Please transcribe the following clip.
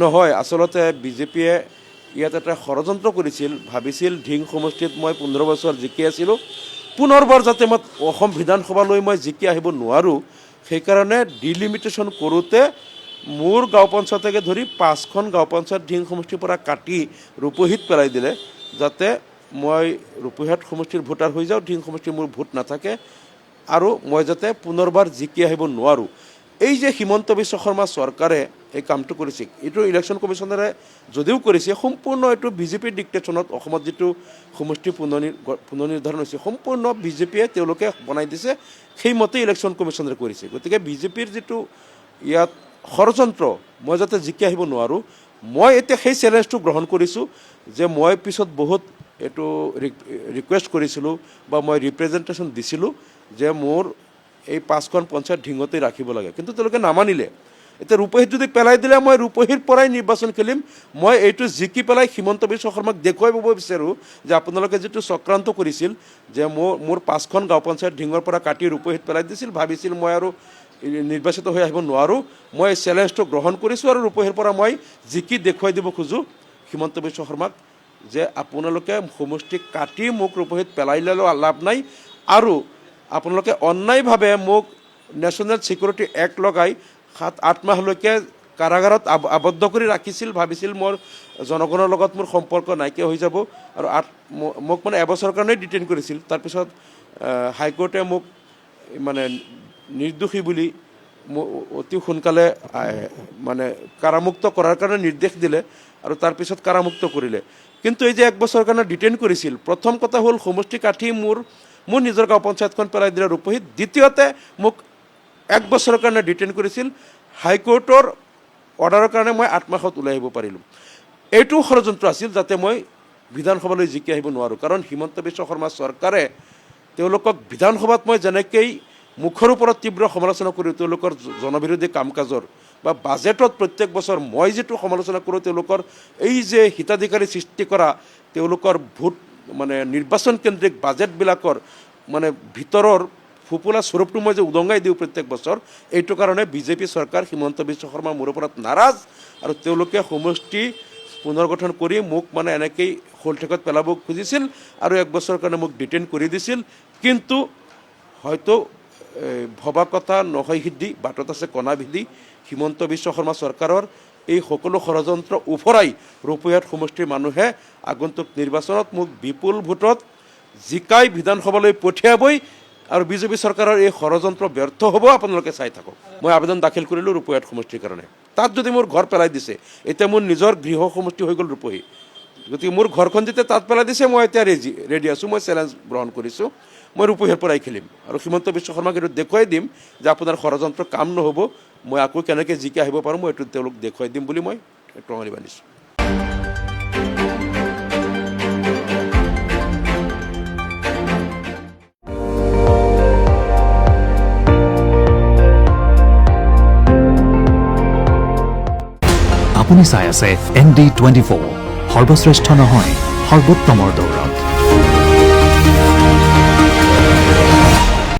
নহয়, আচলতে বিজেপিয়ে ইয়াত এটা ষড়যন্ত্ৰ কৰিছিল, ভাবিছিল ঢিং সমষ্টিত মই 15 বছৰ জিকি আছিলোঁ, পুনৰবাৰ যাতে মই অসম বিধানসভালৈ মই জিকি আহিব নোৱাৰোঁ, সেইকাৰণে ডিলিমিটেশ্যন কৰোঁতে মোৰ গাঁও পঞ্চায়তকে ধৰি 5খন গাঁও পঞ্চায়ত ঢিং সমষ্টিৰ পৰা কাটি ৰূপহীত পেলাই দিলে, যাতে মই ৰূপহীত সমষ্টিৰ ভোটাৰ হৈ যাওঁ, ঢিং সমষ্টিৰ মোৰ ভোট নাথাকে আৰু মই যাতে পুনৰবাৰ জিকি আহিব নোৱাৰোঁ। এই যে হিমন্ত বিশ্ব শৰ্মা চৰকাৰে এই কামটো কৰিছে, এইটো ইলেকশ্যন কমিশ্যনাৰে যদিও কৰিছে, সম্পূৰ্ণ এইটো বিজেপিৰ ডিক্টেশ্যনত অসমত যিটো সমষ্টি পুনৰ্নিৰ্ধাৰণ হৈছে সম্পূৰ্ণ বিজেপিয়ে তেওঁলোকে বনাই দিছে, সেইমতে ইলেকশ্যন কমিশ্যনাৰে কৰিছে। গতিকে বিজেপিৰ যিটো ইয়াত ষড়যন্ত্ৰ, মই যাতে জিকি আহিব নোৱাৰোঁ, মই এতিয়া সেই চেলেঞ্জটো গ্ৰহণ কৰিছোঁ যে মই পিছত বহুত এইটো ৰিকুৱেষ্ট কৰিছিলোঁ বা মই ৰিপ্ৰেজেণ্টেশ্যন দিছিলোঁ যে মোৰ এই 5খন পঞ্চায়ত ঢিঙতেই ৰাখিব লাগে, কিন্তু তেওঁলোকে নামানিলে। এতিয়া ৰূপহীত যদি পেলাই দিলে মই ৰূপহীৰ পৰাই নিৰ্বাচন খেলিম। মই এইটো জিকি পেলাই হিমন্ত বিশ্ব শৰ্মাক দেখুৱাব বিচাৰোঁ যে আপোনালোকে যিটো চক্ৰান্ত কৰিছিল যে মোৰ 5খন গাঁও পঞ্চায়ত ঢিঙৰ পৰা কাটি ৰূপহীত পেলাই দিছিল, ভাবিছিল মই আৰু নিৰ্বাচিত হৈ আহিব নোৱাৰোঁ, মই চেলেঞ্জটো গ্ৰহণ কৰিছোঁ আৰু ৰূপহীৰ পৰা মই জিকি দেখুৱাই দিব খোজোঁ হিমন্ত বিশ্ব শৰ্মাক যে আপোনালোকে সমষ্টি কাটি মোক ৰূপহীত পেলাই ল'লেও লাভ নাই, আৰু আপোনালোকে অন্যায়ভাৱে মোক নেশ্যনেল ছিকিউৰিটি এক্ট লগাই 7-8 মাহলৈকে কাৰাগাৰত আবদ্ধ কৰি ৰাখিছিল, ভাবিছিল মোৰ জনগণৰ লগত মোৰ সম্পৰ্ক নাইকিয়া হৈ যাব, আৰু মোক মানে এবছৰৰ কাৰণেই ডিটেইন কৰিছিল। তাৰপিছত হাইকোৰ্টে মোক মানে নিৰ্দোষী বুলি অতি সোনকালে মানে কাৰামুক্ত কৰাৰ কাৰণে নিৰ্দেশ দিলে আৰু তাৰপিছত কাৰামুক্ত কৰিলে। কিন্তু এই যে 1 বছৰৰ কাৰণে ডিটেইন কৰিছিল, প্ৰথম কথা হ'ল সমষ্টি কাঠি মোৰ নিজৰ গাঁও পঞ্চায়তখন পেলাই দিলে ৰূপহীত, দ্বিতীয়তে মোক 1 বছৰৰ কাৰণে ডিটেইন কৰিছিল, হাইকোৰ্টৰ অৰ্ডাৰৰ কাৰণে মই 8 মাহত ওলাই আহিব পাৰিলোঁ। এইটো ষড়যন্ত্ৰ আছিল যাতে মই বিধানসভালৈ জিকি আহিব নোৱাৰোঁ, কাৰণ হিমন্ত বিশ্ব শৰ্মা চৰকাৰে তেওঁলোকক বিধানসভাত মই যেনেকৈ মুখৰ ওপৰত তীব্ৰ সমালোচনা কৰোঁ তেওঁলোকৰ জনবিৰোধী কাম কাজৰ, বা বাজেটত প্ৰত্যেক বছৰ মই যিটো সমালোচনা কৰোঁ তেওঁলোকৰ এই যে হিতাধিকাৰী সৃষ্টি কৰা তেওঁলোকৰ ভোট মানে নিৰ্বাচন কেন্দ্ৰিক বাজেটবিলাকৰ মানে ভিতৰৰ ফুপুলা স্বৰূপটো মই যে উদঙাই দিওঁ প্ৰত্যেক বছৰ, এইটো কাৰণে বিজেপি চৰকাৰ হিমন্ত বিশ্ব শৰ্মা মোৰ ওপৰত নাৰাজ, আৰু তেওঁলোকে সমষ্টি পুনৰ্গঠন কৰি মোক মানে এনেকেই শোলঠেকত পেলাব খুজিছিল আৰু 1 বছৰৰ কাৰণে মোক ডিটেইন কৰি দিছিল। কিন্তু হয়তো ভবা কথা নহয় সিদ্ধি, বাটত আছে কণা বিধি। হিমন্ত বিশ্ব শৰ্মা চৰকাৰৰ এই সকলো ষড়যন্ত্ৰ উফৰাই ৰূপহীত সমষ্টিৰ মানুহে আগন্তুক নিৰ্বাচনত মোক বিপুল ভোটত জিকাই বিধানসভালৈ পঠিয়াবই, আৰু বিজেপি চৰকাৰৰ এই ষড়যন্ত্ৰ ব্যৰ্থ হ'ব, আপোনালোকে চাই থাকক। মই আবেদন দাখিল কৰিলোঁ ৰূপহীত সমষ্টিৰ কাৰণে। তাত যদি মোৰ ঘৰ পেলাই দিছে, এতিয়া মোৰ নিজৰ গৃহ সমষ্টি হৈ গ'ল ৰূপহী, গতিকে মোৰ ঘৰখন যেতিয়া তাত পেলাই দিছে মই এতিয়া ৰেডি আছোঁ, মই চেলেঞ্জ গ্ৰহণ কৰিছোঁ, মই ৰূপহীৰ পৰাই খেলিম আৰু হিমন্ত বিশ্ব শৰ্মাক এইটো দেখুৱাই দিম যে আপোনাৰ ষড়যন্ত্ৰ কাম নহ'ব, মই আকৌ কেনেকৈ জিকি আহিব পাৰোঁ মই এইটো তেওঁলোক দেখুৱাই দিম বুলি মই টঙালি বান্ধিছোঁ। আপুনি চাই আছে ND24, সৰ্বশ্ৰেষ্ঠ নহয় সৰ্বোত্তমৰ দৌৰ।